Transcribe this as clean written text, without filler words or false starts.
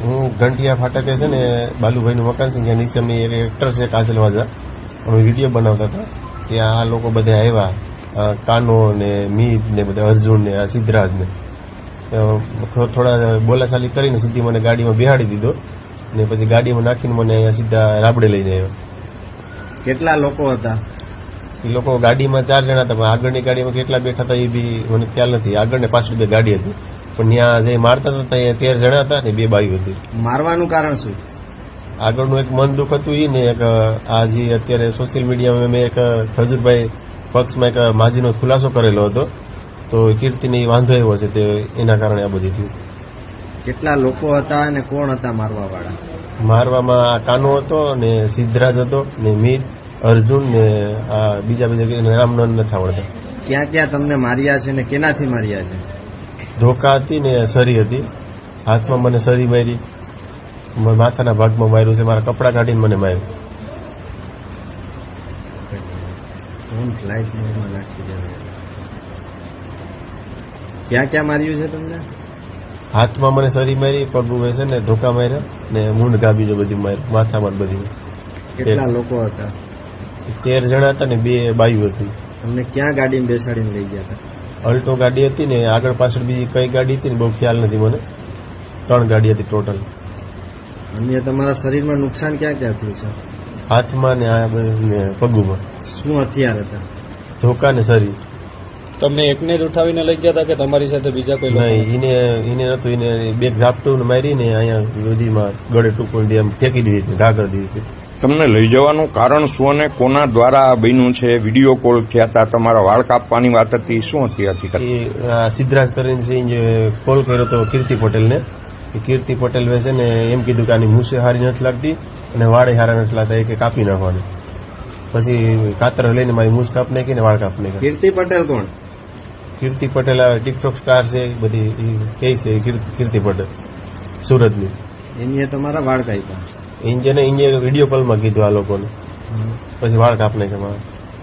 હું ઘંટિયા ફાટકે છે ને બાલુભાઈનું મકાન છે ત્યાં નીચે અમે એક એક્ટર છે કાજલ વાજા અમે વિડીયો બનાવતા હતા. ત્યાં આ લોકો બધા આવ્યા, કાનો ને મીત ને બધા અર્જુન ને આ સિદ્ધરાજ ને થોડા બોલાચાલી કરીને સીધી મને ગાડીમાં બેહાડી દીધો ને પછી ગાડીમાં નાખીને મને અહીંયા સીધા રાબડે લઈને આવ્યો. કેટલા લોકો હતા? એ લોકો ગાડીમાં 4 જણા હતા, પણ આગળની ગાડીમાં કેટલા બેઠા હતા એ બી મને ખ્યાલ નથી. આગળ ને પાછળ 2 ગાડી હતી, પણ ત્યાં જે મારતા હતા ત્યાં 13 જણા હતા ને 2 બાઈઓ હતી. મારવાનું કારણ શું? આગળનું એક મન દુઃખ હતું એ ને એક આ જે અત્યારે સોશિયલ મીડિયામાં મેં એક ખજૂરભાઈ પક્ષમાં એક માજીનો ખુલાસો કરેલો હતો, તો કીર્તિને વાંધો એવો છે તે એના કારણે આ બધી થયું. કેટલા લોકો હતા અને કોણ હતા મારવા વાળા? મારવામાં કાનો હતો ને સિદ્ધરાજ હતો ને મીત, અર્જુન ને આ બીજા નામ નથી આવડતા. ક્યાં ક્યાં તમને માર્યા છે ને કેનાથી માર્યા છે? ધોકા હતી ને સરી હતી. હાથમાં મને સરી મારી, માથાના ભાગમાં માર્યું છે, મારા કપડા કાઢીને મને માર્યું. ફ્લાઇટ મોડમાં નાખી દેવાય. ક્યાં ક્યાં માર્યું છે તમને? હાથમાં મને સરી મારી, પગ છે ને ધોકા માર્યા ને મૂંઢ ગાબી જો બધી મારી, માથામાં બધી. કેટલા લોકો હતા? 13 જણા હતા ને 2 બાઈઓ હતી. તમને ક્યાં ગાડીમાં બેસાડીને લઈ ગયા હતા? અલ્ટો ગાડી હતી ને આગળ પાછળ બીજી કઈ ગાડી હતી ને બહુ ખ્યાલ નથી મને. 3 ગાડી હતી ટોટલ. અન્ય તમારા શરીરમાં નુકસાન ક્યાં ક્યાં થયું છે? હાથમાં ને આ ને પગુમાં. શું હથિયાર હતા? ધોકા ને સરી. તમને એકને જ ઉઠાવીને લઈ ગયા હતા કે તમારી સાથે બીજા કોઈ લોકો? નહીં, એને નતું. એને 2 ઝાપટું મારી ને અહીંયા બધીમાં ગળે ટૂંકું એમ ફેંકી દીધી હતી, ઘા કરી દીધી હતી. તમને લઈ જવાનું કારણ શું અને કોના દ્વારા બન્યું છે? વિડીયો કોલ થયા હતા, તમારા વાળ કાપવાની વાત હતી, શું હતી હકીકત? એ સિદ્ધરાજ કરીને છે જે કોલ કર્યો હતો કીર્તિ પટેલને. કીર્તિ પટેલ છે ને એમ કીધું કે આની મૂછે હારી નથી લાગતી અને વાળે હારા નથી લાગતા, એ કે કાપી નાખવાની. પછી કાતર લઈને મારી મૂછ કાપ નાખી ને વાળ કાપ નાખી. કીર્તિ પટેલ કોણ? કીર્તિ પટેલ ટિકટોક સ્ટાર છે, બધી કે છે કીર્તિ પટેલ સુરતની. એની તમારા વાળ કાપ્યા? ઇન્જિને વિડીયો કોલમાં કીધું આ લોકોને, પછી વાળ કાપ નાખ્યા મારા.